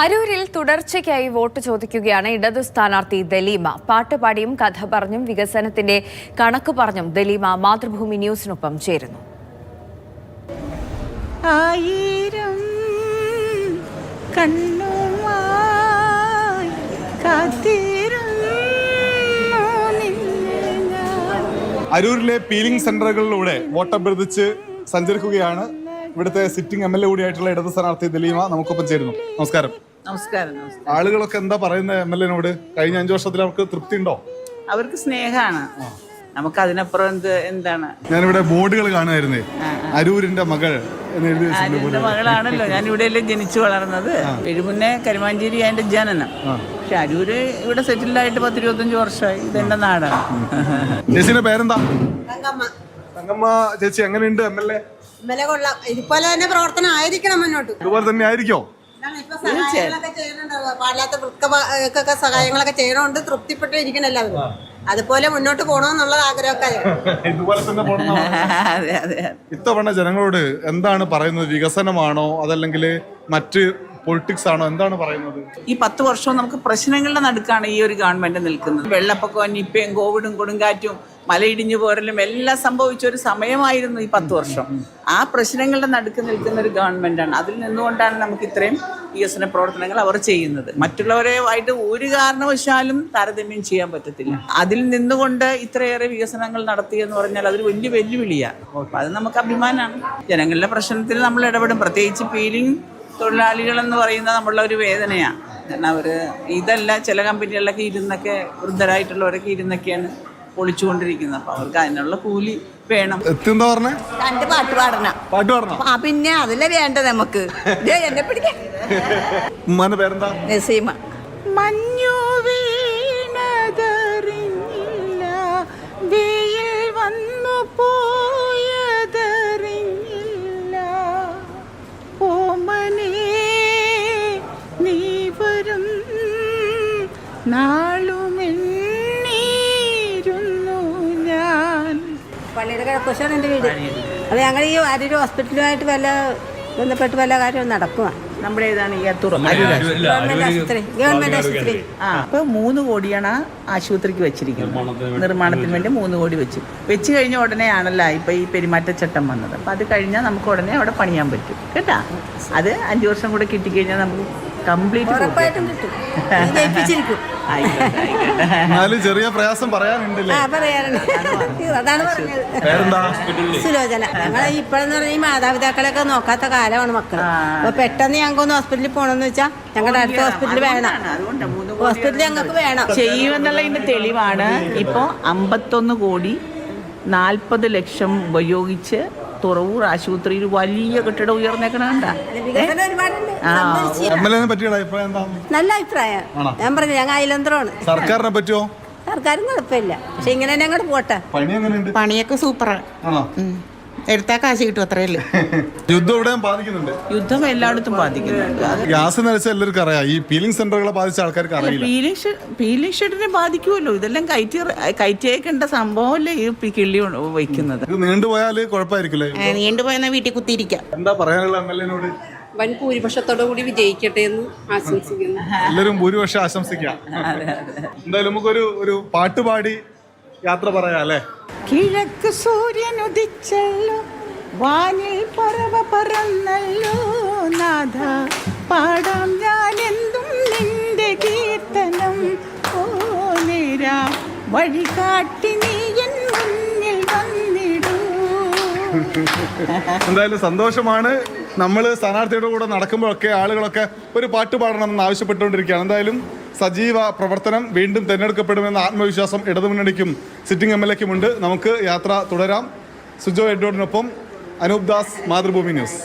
അരൂരിൽ തുടർച്ചയ്ക്കായി വോട്ട് ചോദിക്കുകയാണ് ഇടതു സ്ഥാനാർത്ഥി ദലീമ. പാട്ടുപാടിയും കഥ പറഞ്ഞും വികസനത്തിന്റെ കണക്ക് പറഞ്ഞും ദലീമ മാതൃഭൂമി ന്യൂസിനൊപ്പം ചേരുന്നു. ആയിരം കണ്ണുമായി കാത്തിരുന്നു നിന്നെ ഞാൻ. അരൂരിലെ പീലിംഗ് സെന്ററുകളിലൂടെ വോട്ടഭ്യർത്ഥിച്ച് സഞ്ചരിക്കുകയാണ് ഇവിടുത്തെ സിറ്റിംഗ് MLA കൂടിയായിട്ടുള്ള ഇടതു സ്ഥാനാർത്ഥി ദലീമ നമുക്കൊപ്പം ചേരുന്നു. നമസ്കാരം. നമസ്കാരം. ആളുകളൊക്കെ എന്താ പറയുന്നത് MLA-നോട്? കഴിഞ്ഞ 5 വർഷത്തിൽ അവർക്ക് തൃപ്തി ഉണ്ടോ? അവർക്ക് സ്നേഹമാണ്. നമുക്ക് അതിനപ്പുറം എന്താണ്? ഞാനിവിടെ ബോർഡുകൾ കാണുമായിരുന്നേ, അരൂരിന്റെ മകൾ എന്ന് എഴുതി അരൂരിന്റെ മകളാണല്ലോ. ഞാൻ ഇവിടെയല്ലേ ജനിച്ചു വളർന്നത്. എഴുമുന്നേ കരുമാഞ്ചേരി അതിന്റെ ജനനം. പക്ഷെ അരൂര് ഇവിടെ സെറ്റിൽഡായിട്ട് 10-25 വർഷമായി. ഇതെന്റെ നാടാണ്. ചേച്ചിന്റെ പേരെന്താ? തങ്കമ്മ ചേച്ചി. എങ്ങനെയുണ്ട് MLA? കൊള്ളാം. ഇതുപോലെ തന്നെ പ്രവർത്തനം ആയിരിക്കണം മുന്നോട്ട്. ഇതുപോലെ തന്നെ ആയിരിക്കോ? പാടില്ലാത്ത വൃക്കൊക്കെ സഹായങ്ങളൊക്കെ ചെയ്യണോണ്ട് തൃപ്തിപ്പെട്ട് ഇരിക്കണം എല്ലാവരും. അതുപോലെ മുന്നോട്ട് പോകണമെന്നുള്ള ആഗ്രഹമൊക്കെ ഇതുപോലെ തന്നെ പോകണം. ഇത്തവണ ജനങ്ങളോട് എന്താണ് പറയുന്നത്? വികസനമാണോ അതല്ലെങ്കിൽ മറ്റ് പൊളിറ്റിക്സ് ആണോ? എന്താണ് പറയുന്നത്? ഈ 10 വർഷവും നമുക്ക് പ്രശ്നങ്ങളുടെ നടുക്കാണ് ഈ ഒരു ഗവൺമെന്റ് നിൽക്കുന്നത്. വെള്ളപ്പൊക്കവും നിപ്പയും കോവിഡും കൊടുങ്കാറ്റും മലയിടിഞ്ഞു പോരലും എല്ലാം സംഭവിച്ച ഒരു സമയമായിരുന്നു ഈ 10 വർഷം. ആ പ്രശ്നങ്ങളുടെ നടുക്ക് നിൽക്കുന്ന ഒരു ഗവൺമെന്റാണ്. അതിൽ നിന്നുകൊണ്ടാണ് നമുക്ക് ഇത്രയും വികസന പ്രവർത്തനങ്ങൾ അവർ ചെയ്യുന്നത്. മറ്റുള്ളവരെ ആയിട്ട് ഒരു കാരണവശാലും താരതമ്യം ചെയ്യാൻ പറ്റത്തില്ല. അതിൽ നിന്നുകൊണ്ട് ഇത്രയേറെ വികസനങ്ങൾ നടത്തിയെന്ന് പറഞ്ഞാൽ അതൊരു വലിയ വെല്ലുവിളിയാണ്. അത് നമുക്ക് അഭിമാനമാണ്. ജനങ്ങളുടെ പ്രശ്നത്തിൽ നമ്മൾ ഇടപെടും. പ്രത്യേകിച്ച് പീലിംഗ് തൊഴിലാളികൾ എന്ന് പറയുന്നത് നമ്മളുടെ ഒരു വേദനയാണ്. കാരണം അവർ ഇതല്ല, ചില കമ്പനികളിലൊക്കെ ഇരുന്നൊക്കെ വൃദ്ധരായിട്ടുള്ളവരൊക്കെ ഇരുന്നൊക്കെയാണ് പൊളിച്ചുകൊണ്ടിരിക്കുന്നത്. അപ്പൊ അവർക്ക് അതിനുള്ള കൂലി വേണം. രണ്ട് പാട്ട് പാടണം. പിന്നെ അതല്ലേ വേണ്ടത് നമുക്ക്. എന്നെ പിടിക്കാൻ നസീമ. മഞ്ഞു വീണതറിഞ്ഞില്ല, വെയിൽ വന്നു പോയതറിഞ്ഞില്ല, ഓമനേ നീ വരും നാളുമെണ്ണീരുന്നു ഞാൻ. പള്ളിയുടെ കിഴക്കുവശമാണ് എൻ്റെ വീട്. അത് ഞങ്ങൾ ഈ അരൂർ ഹോസ്പിറ്റലുമായിട്ട് ബന്ധപ്പെട്ട് വല്ല കാര്യവും നടക്കുക. നമ്മുടെ ഏതാണ് ഈ ഗവൺമെന്റ് ആശുപത്രി. അപ്പൊ 3 കോടിയാണ് ആശുപത്രിക്ക് വെച്ചിരിക്കുന്നത്. നിർമ്മാണത്തിന് വേണ്ടി 3 കോടി വെച്ച് കഴിഞ്ഞ ഉടനെ ആണല്ലോ ഇപ്പൊ ഈ പെരുമാറ്റച്ചട്ടം വന്നത്. അപ്പൊ അത് കഴിഞ്ഞാൽ നമുക്ക് ഉടനെ അവിടെ പണിയാൻ പറ്റും കേട്ടാ. അത് 5 വർഷം കൂടെ കിട്ടിക്കഴിഞ്ഞാൽ നമുക്ക് കംപ്ലീറ്റ് ചെറിയ പ്രയാസം പറയാനുണ്ടല്ലേ? അതാണ് പറഞ്ഞത്. സുലോചന. ഞങ്ങളെ ഇപ്പോഴെന്ന് പറഞ്ഞാൽ ഈ മാതാപിതാക്കളെയൊക്കെ നോക്കാത്ത കാലമാണ് മക്കൾ. അപ്പൊ പെട്ടെന്ന് ഞങ്ങൾക്കൊന്ന് ഹോസ്പിറ്റലിൽ പോകണമെന്ന് വെച്ചാൽ ഞങ്ങളുടെ അടുത്ത ഹോസ്പിറ്റൽ വേണം. ഹോസ്പിറ്റൽ ഞങ്ങൾക്ക് വേണം. ചെയ്യുമെന്നുള്ളതിന്റെ തെളിവാണ് ഇപ്പൊ 51 കോടി 40 ലക്ഷം ഉപയോഗിച്ച് തുറവൂർ ആശുപത്രിയിൽ വലിയ കെട്ടിടം ഉയർന്നേക്കണ. നല്ല അഭിപ്രായം. ഞാൻ പറഞ്ഞു ഞങ്ങൾ അയലന്ത്രമാണ്. സർക്കാരിനെ പറ്റിയോ? സർക്കാരും കുഴപ്പമില്ല. പക്ഷെ ഇങ്ങനെ തന്നെ അങ്ങോട്ട് പോട്ടെ. പണിയൊക്കെ സൂപ്പറാണ്. എടുത്താൽ കാശ് കിട്ടും, അത്രയല്ലേ. യുദ്ധം ഇവിടെയും ബാധിക്കുന്നുണ്ട്. യുദ്ധം എല്ലായിടത്തും ബാധിക്കുന്നുണ്ട്. ഗ്യാസ് നിലച്ച എല്ലാവർക്കും അറിയാം. ഈ പീലിംഗ് സെന്ററുകളെ ബാധിച്ച ആൾക്കാർക്ക് അറിയില്ല. പീലിംഗ് ഷെഡിനെ ബാധിക്കുമല്ലോ. ഇതെല്ലാം കയറ്റിയേക്കേണ്ട സംഭവമല്ലേ ഈ കിള്ളി വയ്ക്കുന്നത്. നീണ്ടുപോയാല് കുഴപ്പമായിരിക്കില്ലേ? നീണ്ടുപോയെന്നാ വീട്ടിൽ കുത്തിയിരിക്കാം. എന്താ പറയാനുള്ള MLA-നോട്? വൻ ഭൂരിപക്ഷത്തോടു കൂടി വിജയിക്കട്ടെ എന്ന് ആശംസിക്കുന്നു. എല്ലാവരും ഭൂരിപക്ഷം ആശംസിക്കാം. എന്തായാലും നമുക്കൊരു പാട്ടുപാടി യാത്ര പറയാം അല്ലേ? കിഴക്ക് സൂര്യൻ ഉദിച്ചല്ലോ, വാനിൽ പറവ പറന്നല്ലോ, നാഥ പാടാം ഞാൻ എന്തും നിന്റെ കീർത്തനം. ഓ നേരാ വഴി കാട്ടി നീ എൻ മുന്നിൽ വന്നിടൂ. എന്തായാലും സന്തോഷമാണ്. നമ്മൾ സ്ഥാനാർത്ഥിയുടെ കൂടെ നടക്കുമ്പോഴൊക്കെ ആളുകളൊക്കെ ഒരു പാട്ട് പാടണമെന്ന് ആവശ്യപ്പെട്ടുകൊണ്ടിരിക്കുകയാണ്. എന്തായാലും സജീവ പ്രവർത്തനം. വീണ്ടും തിരഞ്ഞെടുക്കപ്പെടുമെന്ന ആത്മവിശ്വാസം ഇടതുമുന്നണിക്കും സിറ്റിംഗ് MLA-ക്കുമുണ്ട്. നമുക്ക് യാത്ര തുടരാം. സുജോ എഡ്വേർഡിനൊപ്പം അനൂപ് ദാസ്, മാതൃഭൂമി ന്യൂസ്.